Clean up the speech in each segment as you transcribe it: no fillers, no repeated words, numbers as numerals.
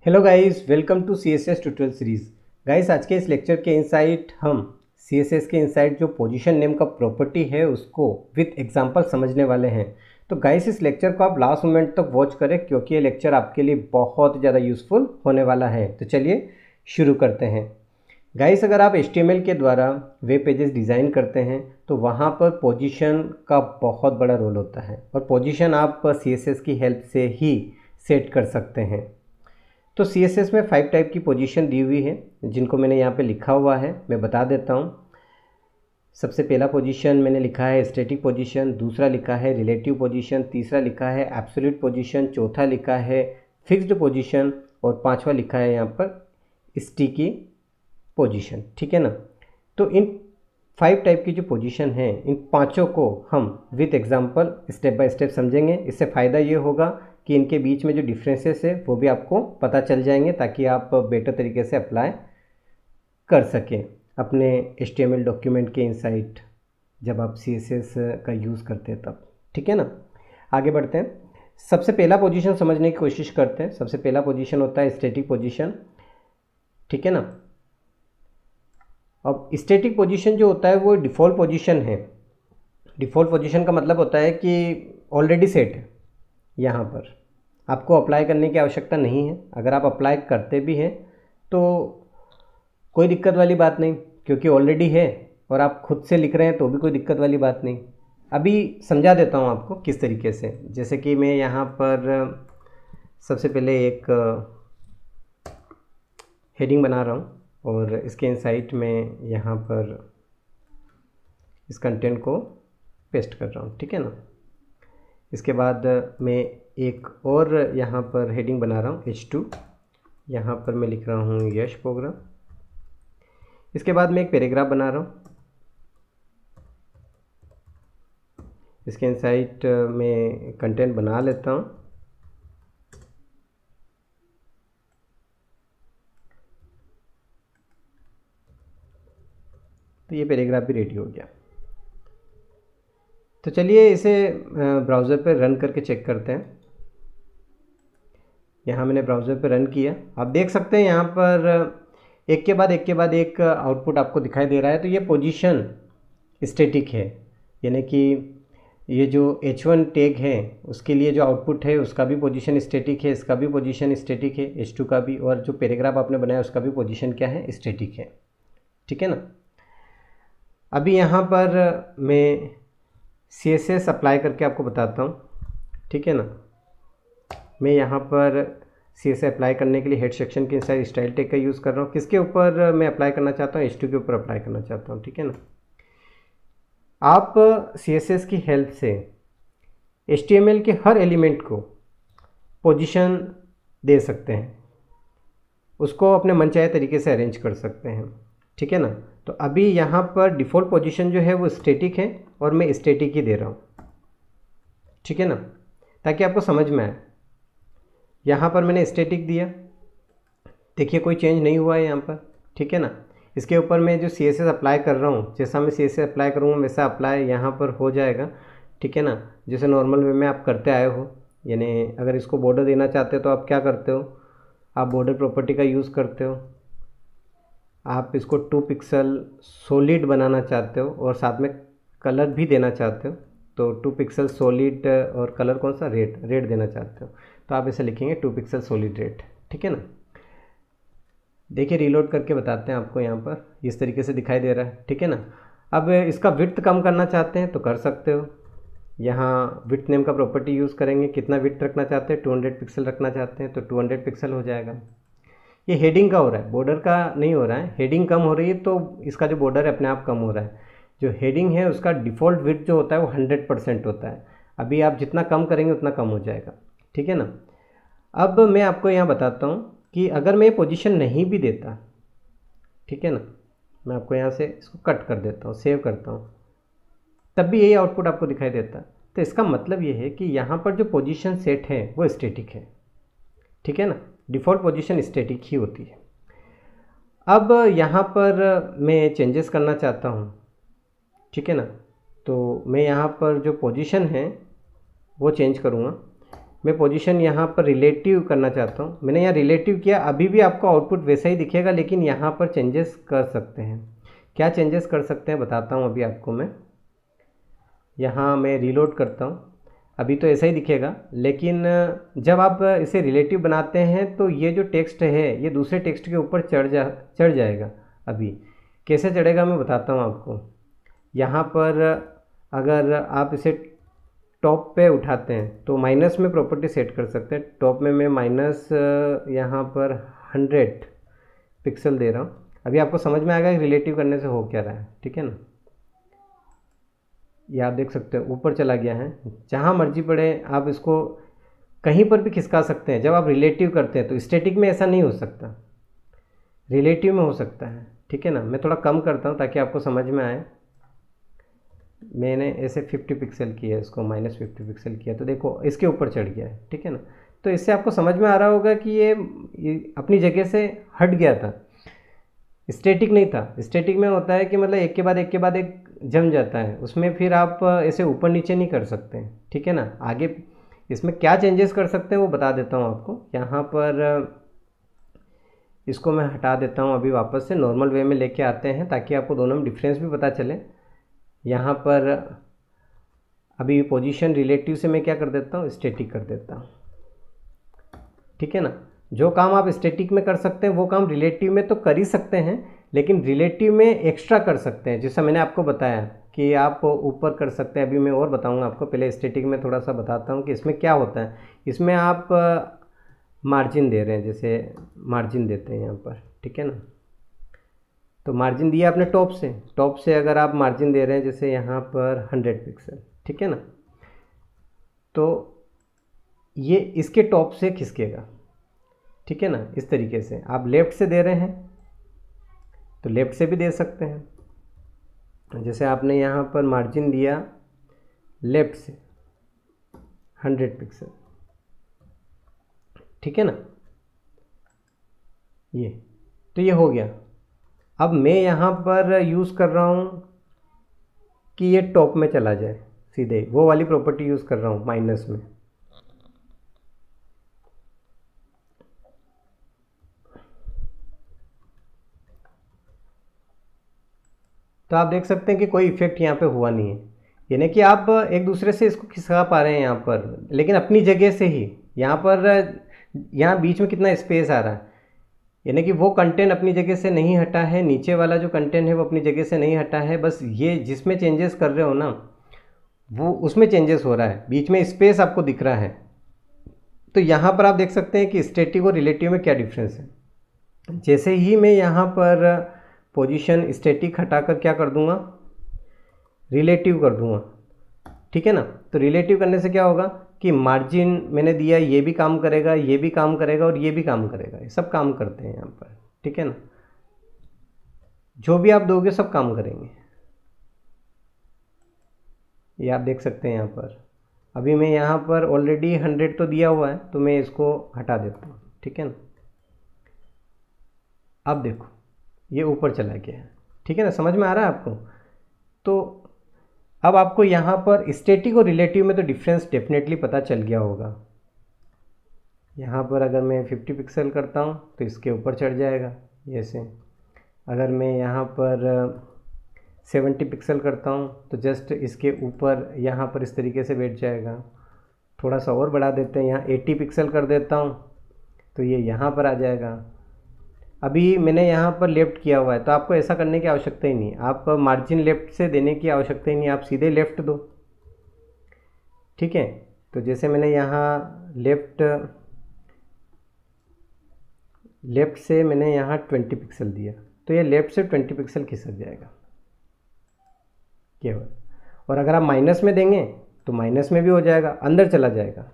Hello guys, welcome to CSS tutorial series. Guys, आज के इस लेक्चर के इनसाइट हम CSS के इनसाइट जो पोजीशन नेम का प्रॉपर्टी है उसको विथ एग्जांपल समझने वाले हैं। तो गाइस, इस लेक्चर को आप लास्ट मोमेंट तक वॉच करें क्योंकि ये लेक्चर आपके लिए बहुत ज़्यादा यूज़फुल होने वाला है। तो चलिए शुरू करते हैं। गाइस, अगर आप HTML के द्वारा वेब पेजेस डिज़ाइन करते हैं तो वहाँ पर पोजीशन का बहुत बड़ा रोल होता है और पोजीशन आप CSS की हेल्प से ही सेट कर सकते हैं। तो CSS में 5 टाइप की पोजीशन दी हुई है जिनको मैंने यहाँ पे लिखा हुआ है, मैं बता देता हूँ। सबसे पहला पोजीशन मैंने लिखा है स्टैटिक पोजीशन, दूसरा लिखा है रिलेटिव पोजीशन, तीसरा लिखा है एब्सोल्यूट पोजीशन, चौथा लिखा है फिक्स्ड पोजीशन और पांचवा लिखा है यहाँ पर स्टिकी पोजीशन। ठीक है ना। तो इन 5 टाइप की जो पोजीशन है इन पांचों को हम with example step by step समझेंगे। इससे फ़ायदा ये होगा कि इनके बीच में जो डिफरेंसेस है वो भी आपको पता चल जाएंगे ताकि आप बेटर तरीके से अप्लाई कर सकें अपने HTML डॉक्यूमेंट के इनसाइट जब आप CSS का यूज़ करते हैं तब। ठीक है ना। आगे बढ़ते हैं। सबसे पहला पोजीशन समझने की कोशिश करते हैं। सबसे पहला पोजीशन होता है स्टैटिक पोजीशन। ठीक है ना। अब स्टैटिक पोजीशन जो होता है वो डिफ़ॉल्ट पोजीशन है। डिफ़ॉल्ट पोजीशन का मतलब होता है कि ऑलरेडी सेट है, यहाँ पर आपको अप्लाई करने की आवश्यकता नहीं है। अगर आप अप्लाई करते भी हैं तो कोई दिक्कत वाली बात नहीं क्योंकि ऑलरेडी है और आप खुद से लिख रहे हैं तो भी कोई दिक्कत वाली बात नहीं। अभी समझा देता हूँ आपको किस तरीके से। जैसे कि मैं यहाँ पर सबसे पहले एक हेडिंग बना रहा हूँ और इसके इनसाइट में यहाँ पर इस कंटेंट को पेस्ट कर रहा हूँ। ठीक है ना। इसके बाद मैं एक और यहाँ पर हेडिंग बना रहा हूँ H2। यहाँ पर मैं लिख रहा हूँ यश प्रोग्राम। इसके बाद मैं एक पैराग्राफ बना रहा हूँ। इसके इनसाइट में कंटेंट बना लेता हूँ। तो ये पैराग्राफ भी रेडी हो गया। तो चलिए इसे ब्राउज़र पर रन करके चेक करते हैं। यहाँ मैंने ब्राउज़र पर रन किया। आप देख सकते हैं यहाँ पर एक के बाद एक आउटपुट आपको दिखाई दे रहा है। तो ये पोजीशन स्टैटिक है, यानी कि ये जो H1 टैग है उसके लिए जो आउटपुट है उसका भी पोजीशन स्टैटिक है, इसका भी पोजीशन स्टैटिक है, H2 का भी, और जो पैराग्राफ आपने बनाया उसका भी पोजीशन क्या है, स्टैटिक है। ठीक है ना। अभी यहाँ पर मैं CSS अप्लाई करके आपको बताता हूँ। ठीक है ना। मैं यहाँ पर CSS अप्लाई करने के लिए हेड सेक्शन के इंसाइड स्टाइल टैग का यूज़ कर रहा हूँ। किसके ऊपर मैं अप्लाई करना चाहता हूँ, H2 के ऊपर अप्लाई करना चाहता हूँ। ठीक है ना। आप CSS की हेल्प से HTML के हर एलिमेंट को पोजीशन दे सकते हैं, उसको अपने मनचाहे तरीके से अरेंज कर सकते हैं। ठीक है ना। तो अभी यहाँ पर डिफ़ॉल्ट पोजीशन जो है वो स्टैटिक है और मैं स्टैटिक ही दे रहा हूँ। ठीक है ना, ताकि आपको समझ में आए। यहाँ पर मैंने स्टैटिक दिया, देखिए कोई चेंज नहीं हुआ है यहाँ पर। ठीक है ना। इसके ऊपर मैं जो CSS अप्लाई कर रहा हूँ, जैसा मैं CSS अप्लाई करूँगा वैसा अप्लाई यहाँ पर हो जाएगा। ठीक है ना। जैसे नॉर्मल वे में आप करते आए हो, यानी अगर इसको बॉर्डर देना चाहते हो तो आप क्या करते हो, आप बॉर्डर प्रॉपर्टी का यूज़ करते हो। आप इसको 2 पिक्सल सॉलिड बनाना चाहते हो और साथ में कलर भी देना चाहते हो, तो 2 पिक्सल सॉलिड और कलर कौन सा, रेड देना चाहते हो तो आप इसे लिखेंगे 2 पिक्सल सॉलिड रेड। ठीक है ना। देखिए रीलोड करके बताते हैं आपको, यहाँ पर इस तरीके से दिखाई दे रहा है। ठीक है ना। अब इसका विड्थ कम करना चाहते हैं तो कर सकते हो। यहाँ विड्थ नेम का प्रॉपर्टी यूज़ करेंगे। कितना विड्थ रखना चाहते हैं, 200 पिक्सल रखना चाहते हैं तो 200 पिक्सल हो जाएगा। ये हेडिंग का हो रहा है, बॉर्डर का नहीं हो रहा है। हेडिंग कम हो रही है तो इसका जो बॉर्डर है अपने आप कम हो रहा है। जो हेडिंग है उसका डिफ़ॉल्ट विड्थ जो होता है वो 100% होता है। अभी आप जितना कम करेंगे उतना कम हो जाएगा। ठीक है ना। अब मैं आपको यहाँ बताता हूँ कि अगर मैं पोजीशन नहीं भी देता, ठीक है ना, मैं आपको यहाँ से इसको कट कर देता हूँ, सेव करता हूँ, तब भी यही आउटपुट आपको दिखाई देता। तो इसका मतलब ये है कि यहाँ पर जो पोजीशन सेट है वो स्टैटिक है। ठीक है ना। डिफ़ॉल्ट पोजीशन स्टैटिक ही होती है। अब यहाँ पर मैं चेंजेस करना चाहता हूँ। ठीक है ना। तो मैं यहाँ पर जो पोजीशन है वो चेंज करूँगा। मैं पोजीशन यहाँ पर रिलेटिव करना चाहता हूँ। मैंने यहाँ रिलेटिव किया, अभी भी आपको आउटपुट वैसा ही दिखेगा, लेकिन यहाँ पर चेंजेस कर सकते हैं। क्या चेंजेस कर सकते हैं बताता हूँ अभी आपको मैं। यहाँ मैं रीलोड करता हूँ, अभी तो ऐसा ही दिखेगा, लेकिन जब आप इसे रिलेटिव बनाते हैं तो ये जो टेक्स्ट है ये दूसरे टेक्स्ट के ऊपर चढ़ जाएगा। अभी कैसे चढ़ेगा मैं बताता हूँ आपको। यहाँ पर अगर आप इसे टॉप पे उठाते हैं तो माइनस में प्रॉपर्टी सेट कर सकते हैं। टॉप में मैं माइनस यहाँ पर 100 पिक्सल दे रहा हूँ। अभी आपको समझ में आएगा कि रिलेटिव करने से हो क्या रहा है, ठीक है ना। ये आप देख सकते हो ऊपर चला गया है। जहाँ मर्जी पड़े आप इसको कहीं पर भी खिसका सकते हैं। जब आप रिलेटिव करते हैं तो स्टैटिक में ऐसा नहीं हो सकता, रिलेटिव में हो सकता है, ठीक है ना। मैं थोड़ा कम करता हूँ ताकि आपको समझ में आए। मैंने ऐसे 50 पिक्सल किया, इसको -50 पिक्सल किया, तो देखो इसके ऊपर चढ़ गया है, ठीक है ना। तो इससे आपको समझ में आ रहा होगा कि ये अपनी जगह से हट गया था, स्टैटिक नहीं था। स्टैटिक में होता है कि मतलब एक के बाद एक जम जाता है, उसमें फिर आप ऐसे ऊपर नीचे नहीं कर सकते हैं, ठीक है ना। आगे इसमें क्या चेंजेस कर सकते हैं वो बता देता हूँ आपको। यहाँ पर इसको मैं हटा देता हूँ, अभी वापस से नॉर्मल वे में लेके आते हैं ताकि आपको दोनों में डिफरेंस भी पता चले। यहाँ पर अभी पोजीशन रिलेटिव से मैं क्या कर देता हूँ, स्टैटिक कर देता हूँ, ठीक है ना। जो काम आप स्टैटिक में कर सकते हैं वो काम रिलेटिव में तो कर ही सकते हैं, लेकिन रिलेटिव में एक्स्ट्रा कर सकते हैं, जैसा मैंने आपको बताया कि आप ऊपर कर सकते हैं। अभी मैं और बताऊंगा आपको, पहले स्टैटिक में थोड़ा सा बताता हूँ कि इसमें क्या होता है। इसमें आप मार्जिन दे रहे हैं, जैसे मार्जिन देते हैं यहाँ पर, ठीक है ना। तो मार्जिन दिया आपने टॉप से अगर आप मार्जिन दे रहे हैं जैसे यहाँ पर 100 पिक्सल, ठीक है ना, तो ये इसके टॉप से खिसकेगा, ठीक है ना। इस तरीके से आप लेफ़्ट से दे रहे हैं तो लेफ़्ट से भी दे सकते हैं। जैसे आपने यहाँ पर मार्जिन दिया लेफ़्ट से 100 पिक्सल, ठीक है ना। ये तो ये हो गया। अब मैं यहाँ पर यूज़ कर रहा हूँ कि ये टॉप में चला जाए, सीधे वो वाली प्रॉपर्टी यूज़ कर रहा हूँ माइनस में। तो आप देख सकते हैं कि कोई इफेक्ट यहाँ पे हुआ नहीं है, यानी कि आप एक दूसरे से इसको खिसका पा रहे हैं यहाँ पर, लेकिन अपनी जगह से ही। यहाँ पर यहाँ बीच में कितना स्पेस आ रहा है, यानी कि वो कंटेंट अपनी जगह से नहीं हटा है, नीचे वाला जो कंटेंट है वो अपनी जगह से नहीं हटा है। बस ये जिसमें चेंजेस कर रहे हो ना वो उसमें चेंजेस हो रहा है, बीच में स्पेस आपको दिख रहा है। तो यहाँ पर आप देख सकते हैं कि स्टैटिक और रिलेटिव में क्या डिफरेंस है। जैसे ही मैं यहाँ पर पोजीशन स्टैटिक हटाकर क्या कर दूंगा, रिलेटिव कर दूंगा, ठीक है ना। तो रिलेटिव करने से क्या होगा कि मार्जिन मैंने दिया, ये भी काम करेगा, ये भी काम करेगा और ये भी काम करेगा, ये सब काम करते हैं यहाँ पर, ठीक है ना। जो भी आप दोगे सब काम करेंगे, ये आप देख सकते हैं यहाँ पर। अभी मैं यहाँ पर ऑलरेडी 100 तो दिया हुआ है, तो मैं इसको हटा देता हूँ, ठीक है ना। अब देखो ये ऊपर चला गया है, ठीक है ना, समझ में आ रहा है आपको। तो अब आपको यहाँ पर स्टैटिक और रिलेटिव में तो डिफरेंस डेफिनेटली पता चल गया होगा। यहाँ पर अगर मैं 50 पिक्सल करता हूँ तो इसके ऊपर चढ़ जाएगा जैसे। अगर मैं यहाँ पर 70 पिक्सल करता हूँ तो जस्ट इसके ऊपर यहाँ पर इस तरीके से बैठ जाएगा। थोड़ा सा और बढ़ा देते हैं, यहाँ 80 पिक्सल कर देता हूँ तो ये यहाँ पर आ जाएगा। अभी मैंने यहाँ पर लेफ़्ट किया हुआ है, तो आपको ऐसा करने की आवश्यकता ही नहीं, आप मार्जिन लेफ़्ट से देने की आवश्यकता ही नहीं, आप सीधे लेफ़्ट दो, ठीक है। तो जैसे मैंने यहाँ लेफ़्ट से मैंने यहाँ 20 पिक्सल दिया, तो ये लेफ़्ट से 20 पिक्सल खिसक जाएगा केवल। और अगर आप माइनस में देंगे तो माइनस में भी हो जाएगा, अंदर चला जाएगा,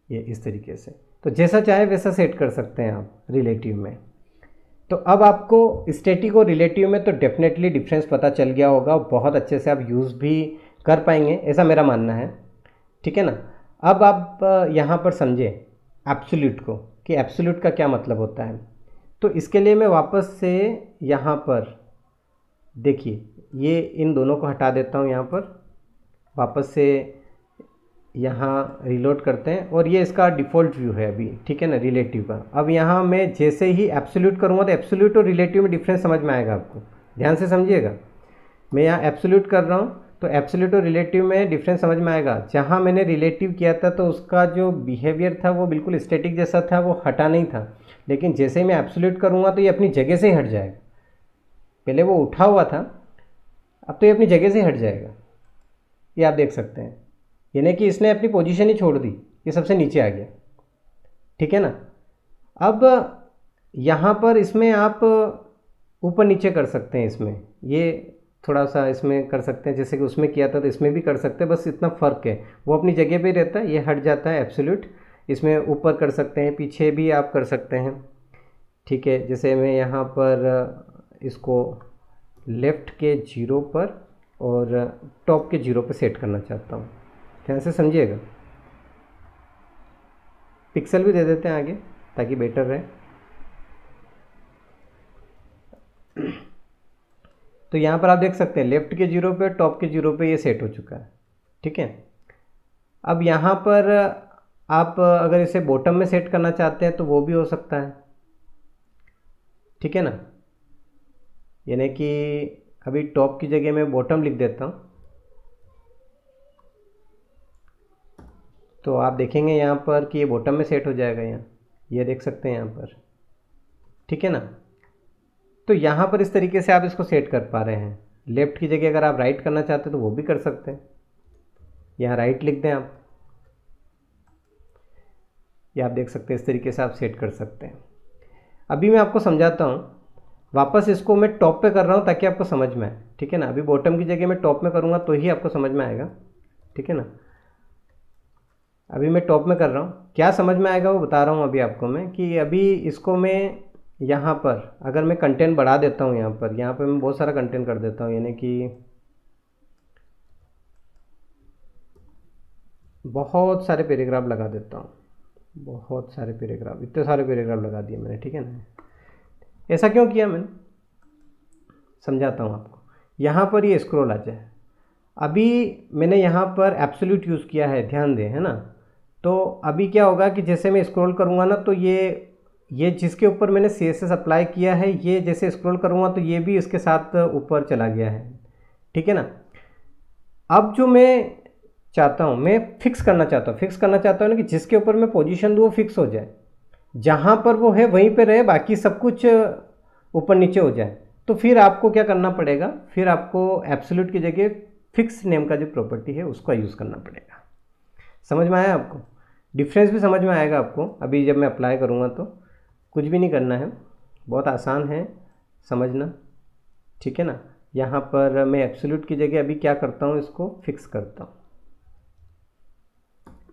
ये इस तरीके से। तो जैसा चाहे वैसा सेट कर सकते हैं आप रिलेटिव में। तो अब आपको स्टैटिक और रिलेटिव में तो डेफिनेटली डिफरेंस पता चल गया होगा, बहुत अच्छे से आप यूज़ भी कर पाएंगे, ऐसा मेरा मानना है, ठीक है ना। अब आप यहाँ पर समझें एब्सोल्यूट को, कि एब्सोल्यूट का क्या मतलब होता है। तो इसके लिए मैं वापस से यहाँ पर देखिए, ये इन दोनों को हटा देता हूँ, यहाँ पर वापस से यहाँ रिलोड करते हैं और ये इसका डिफ़ॉल्ट व्यू है अभी, ठीक है ना, रिलेटिव का। अब यहाँ मैं जैसे ही एब्सोल्यूट करूँगा तो एब्सोल्यूट और रिलेटिव में डिफरेंस समझ में आएगा आपको, ध्यान से समझिएगा। मैं यहाँ एब्सोल्यूट कर रहा हूँ तो एब्सोल्यूट और रिलेटिव में डिफरेंस समझ में आएगा। जहाँ मैंने रिलेटिव किया था तो उसका जो बिहेवियर था वो बिल्कुल स्टैटिक जैसा था, वो हटा नहीं था। लेकिन जैसे ही मैं एब्सोल्यूट करूँगा तो ये अपनी जगह से ही हट जाएगा। पहले वो उठा हुआ था, अब तो ये अपनी जगह से हट जाएगा। ये आप देख सकते हैं, यानी कि इसने अपनी पोजीशन ही छोड़ दी, ये सबसे नीचे आ गया, ठीक है ना। अब यहाँ पर इसमें आप ऊपर नीचे कर सकते हैं, इसमें ये थोड़ा सा इसमें कर सकते हैं, जैसे कि उसमें किया था तो इसमें भी कर सकते हैं, बस इतना फ़र्क है, वो अपनी जगह पे रहता है, ये हट जाता है एब्सोल्यूट। इसमें ऊपर कर सकते हैं, पीछे भी आप कर सकते हैं, ठीक है। जैसे मैं यहाँ पर इसको लेफ़्ट के 0 पर और टॉप के 0 पर सेट करना चाहता हूँ, ध्यान से समझिएगा। पिक्सल भी दे देते हैं आगे ताकि बेटर रहे। तो यहाँ पर आप देख सकते हैं लेफ़्ट के 0 पे, टॉप के 0 पे ये सेट हो चुका है, ठीक है। अब यहाँ पर आप अगर इसे बॉटम में सेट करना चाहते हैं तो वो भी हो सकता है, ठीक है ना। यानी कि अभी टॉप की जगह मैं बॉटम लिख देता हूँ, तो आप देखेंगे यहाँ पर कि ये बॉटम में सेट हो जाएगा। यहाँ ये देख सकते हैं यहाँ पर, ठीक है ना। तो यहाँ पर इस तरीके से आप इसको सेट कर पा रहे हैं। लेफ़्ट की जगह अगर आप राइट करना चाहते हैं तो वो भी कर सकते हैं, यहाँ राइट लिख दें आप, ये आप देख सकते हैं, इस तरीके से आप सेट कर सकते हैं। अभी मैं आपको समझाता हूँ, वापस इसको मैं टॉप पे कर रहा हूँ ताकि आपको समझ में आए, ठीक है ना। अभी बॉटम की जगह मैं टॉप में करूँगा तो ही आपको समझ में आएगा, ठीक है ना। अभी मैं टॉप में कर रहा हूँ, क्या समझ में आएगा वो बता रहा हूँ अभी आपको मैं, कि अभी इसको मैं यहाँ पर अगर मैं कंटेंट बढ़ा देता हूँ, यहाँ पर मैं बहुत सारा कंटेंट कर देता हूँ, यानी कि बहुत सारे पैराग्राफ लगा देता हूँ, बहुत सारे पैराग्राफ, इतने सारे पैराग्राफ लगा दिए मैंने, ठीक है ना। ऐसा क्यों किया मैंने, समझाता हूँ आपको। यहाँ पर ये स्क्रॉल आ जाए, अभी मैंने यहाँ पर एब्सोल्यूट यूज़ किया है, ध्यान दें, है ना। तो अभी क्या होगा कि जैसे मैं स्क्रॉल करूँगा ना तो ये जिसके ऊपर मैंने CSS अप्लाई किया है, ये जैसे स्क्रॉल करूँगा तो ये भी इसके साथ ऊपर चला गया है, ठीक है ना। अब जो मैं चाहता हूँ, मैं फिक्स करना चाहता हूँ ना, कि जिसके ऊपर मैं पोजीशन दूँ वो फिक्स हो जाए, जहाँ पर वो है वहीं पे रहे, बाकी सब कुछ ऊपर नीचे हो जाए। तो फिर आपको क्या करना पड़ेगा, फिर आपको एब्सोल्यूट की जगह फिक्स नेम का जो प्रॉपर्टी है उसका यूज़ करना पड़ेगा। समझ में आया आपको, डिफरेंस भी समझ में आएगा आपको। अभी जब मैं अप्लाई करूँगा तो कुछ भी नहीं करना है, बहुत आसान है समझना, ठीक है ना। यहाँ पर मैं एब्सोल्यूट की जगह अभी क्या करता हूँ, इसको फिक्स करता हूँ,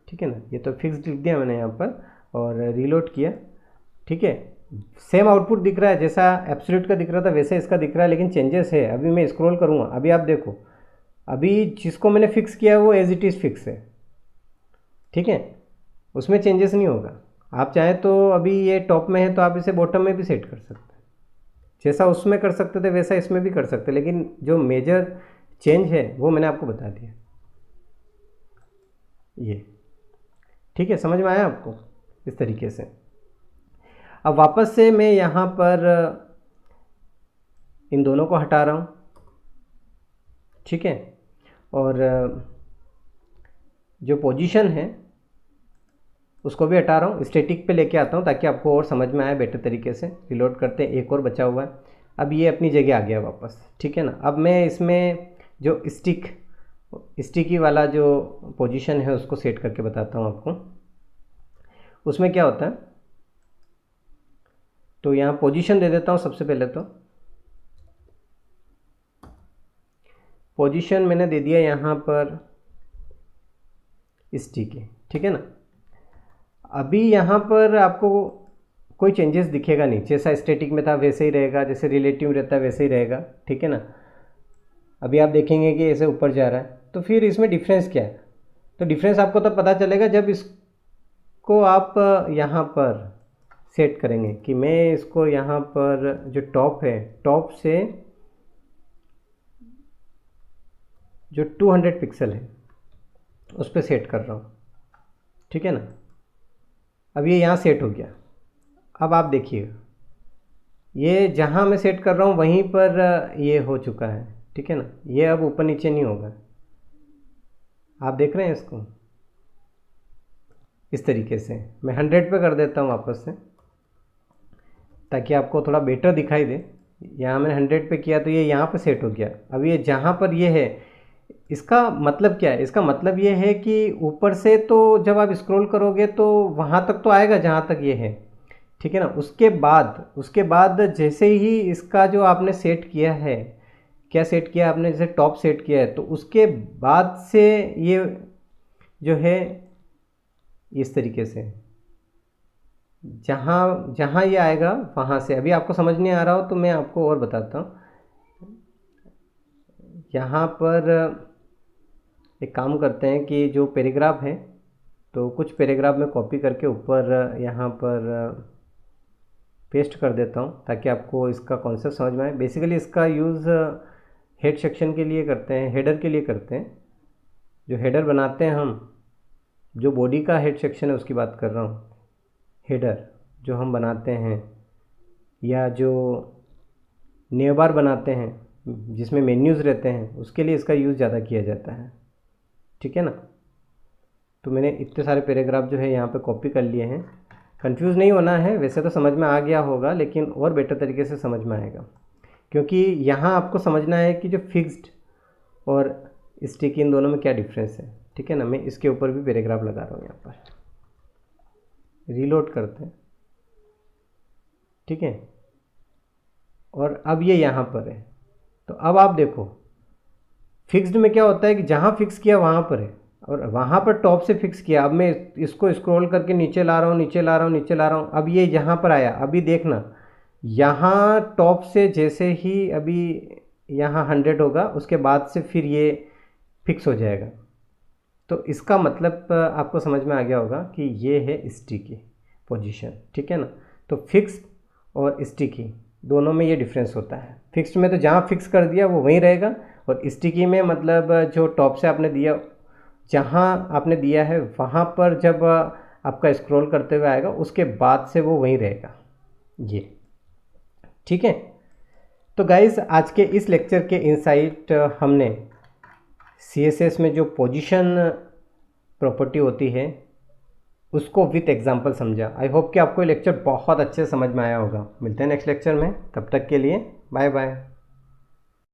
ठीक है ना। ये तो फिक्स लिख दिया मैंने यहाँ पर और रीलोड किया, ठीक है। सेम आउटपुट दिख रहा है, जैसा एब्सोल्यूट का दिख रहा था वैसे इसका दिख रहा है, लेकिन चेंजेस है। अभी मैं स्क्रॉल करूँगा, अभी आप देखो, अभी जिसको मैंने फिक्स किया है वो एज इट इज़ फिक्स है, ठीक है, उसमें चेंजेस नहीं होगा। आप चाहें तो अभी ये टॉप में है तो आप इसे बॉटम में भी सेट कर सकते हैं, जैसा उसमें कर सकते थे वैसा इसमें भी कर सकते, लेकिन जो मेजर चेंज है वो मैंने आपको बता दिया, ये ठीक है। समझ में आया आपको, इस तरीके से। अब वापस से मैं यहाँ पर इन दोनों को हटा रहा हूँ, ठीक है, और जो पोजीशन है उसको भी हटा रहा हूँ, स्टैटिक पे लेके आता हूँ ताकि आपको और समझ में आए बेटर तरीके से। रिलोड करते हैं, एक और बचा हुआ है। अब ये अपनी जगह आ गया वापस, ठीक है ना। अब मैं इसमें जो स्टिकी वाला जो पोजीशन है उसको सेट करके बताता हूँ आपको। उसमें क्या होता है, तो यहाँ पोजीशन दे देता हूँ। सबसे पहले तो पोजीशन मैंने दे दिया यहाँ पर स्टिकी, ठीक है ना। अभी यहाँ पर आपको कोई चेंजेस दिखेगा नहीं, जैसा स्टैटिक में था वैसे ही रहेगा, जैसे रिलेटिव रहता है वैसे ही रहेगा, ठीक है ना। अभी आप देखेंगे कि ऐसे ऊपर जा रहा है, तो फिर इसमें डिफरेंस क्या है, तो डिफरेंस आपको तब पता चलेगा जब इसको आप यहाँ पर सेट करेंगे, कि मैं इसको यहाँ पर जो टॉप है, टॉप से जो 200 पिक्सल है उस पर सेट कर रहा हूँ, ठीक है ना। अब ये यहाँ सेट हो गया। अब आप देखिए, ये जहाँ मैं सेट कर रहा हूँ वहीं पर ये हो चुका है, ठीक है ना। ये अब ऊपर नीचे नहीं होगा, आप देख रहे हैं इसको। इस तरीके से मैं 100 पे कर देता हूँ वापस से, ताकि आपको थोड़ा बेटर दिखाई दे। यहाँ मैंने 100 पे किया तो ये यहाँ पे सेट हो गया। अब ये जहाँ पर ये है, इसका मतलब क्या है? इसका मतलब ये है कि ऊपर से तो जब आप स्क्रॉल करोगे तो वहाँ तक तो आएगा जहाँ तक ये है, ठीक है ना। उसके बाद जैसे ही इसका जो आपने सेट किया है, क्या सेट किया आपने, जैसे टॉप सेट किया है, तो उसके बाद से ये जो है इस तरीके से जहाँ जहाँ ये आएगा वहाँ से, अभी आपको समझ नहीं आ रहा हो तो मैं आपको और बताता हूँ। यहाँ पर एक काम करते हैं कि जो पैराग्राफ है, तो कुछ पैराग्राफ में कॉपी करके ऊपर यहाँ पर पेस्ट कर देता हूँ, ताकि आपको इसका कॉन्सेप्ट समझ में आए। बेसिकली इसका यूज़ हेड सेक्शन के लिए करते हैं, हेडर के लिए करते हैं। जो हेडर बनाते हैं हम, जो बॉडी का हेड सेक्शन है उसकी बात कर रहा हूँ। हेडर जो हम बनाते हैं, या जो नेव बार बनाते हैं जिसमें मेन्यूज़ रहते हैं, उसके लिए इसका यूज़ ज़्यादा किया जाता है, ठीक है ना। तो मैंने इतने सारे पैराग्राफ जो है यहाँ पे कॉपी कर लिए हैं। कंफ्यूज नहीं होना है, वैसे तो समझ में आ गया होगा, लेकिन और बेटर तरीके से समझ में आएगा, क्योंकि यहाँ आपको समझना है कि जो फिक्स्ड और स्टिकी, इन दोनों में क्या डिफरेंस है, ठीक है ना। मैं इसके ऊपर भी पैराग्राफ लगा रहा हूँ, यहाँ पर रीलोड करते हैं, ठीक है। और अब ये यहाँ पर है, तो अब आप देखो फिक्स्ड में क्या होता है कि जहाँ फिक्स किया वहाँ पर है, और वहाँ पर टॉप से फिक्स किया। अब मैं इसको स्क्रॉल करके नीचे ला रहा हूँ, नीचे ला रहा हूँ, नीचे ला रहा हूँ, अब ये यहाँ पर आया। अभी देखना, यहाँ टॉप से जैसे ही अभी यहाँ 100 होगा, उसके बाद से फिर ये फिक्स हो जाएगा। तो इसका मतलब आपको समझ में आ गया होगा कि ये है स्टिकी पोजीशन, ठीक है ना। तो फिक्स और स्टिकी दोनों में ये डिफरेंस होता है। फिक्स्ड में तो जहाँ फिक्स कर दिया वो वहीं रहेगा, और स्टिकी में मतलब जो टॉप से आपने दिया, जहाँ आपने दिया है वहाँ पर जब आपका स्क्रॉल करते हुए आएगा, उसके बाद से वो वहीं रहेगा, ये, ठीक है। तो गाइस, आज के इस लेक्चर के इनसाइट हमने CSS में जो पोजीशन प्रॉपर्टी होती है उसको विथ एग्जांपल समझा। आई होप कि आपको ये लेक्चर बहुत अच्छे से समझ में आया होगा। मिलते हैं नेक्स्ट लेक्चर में, तब तक के लिए बाय बाय।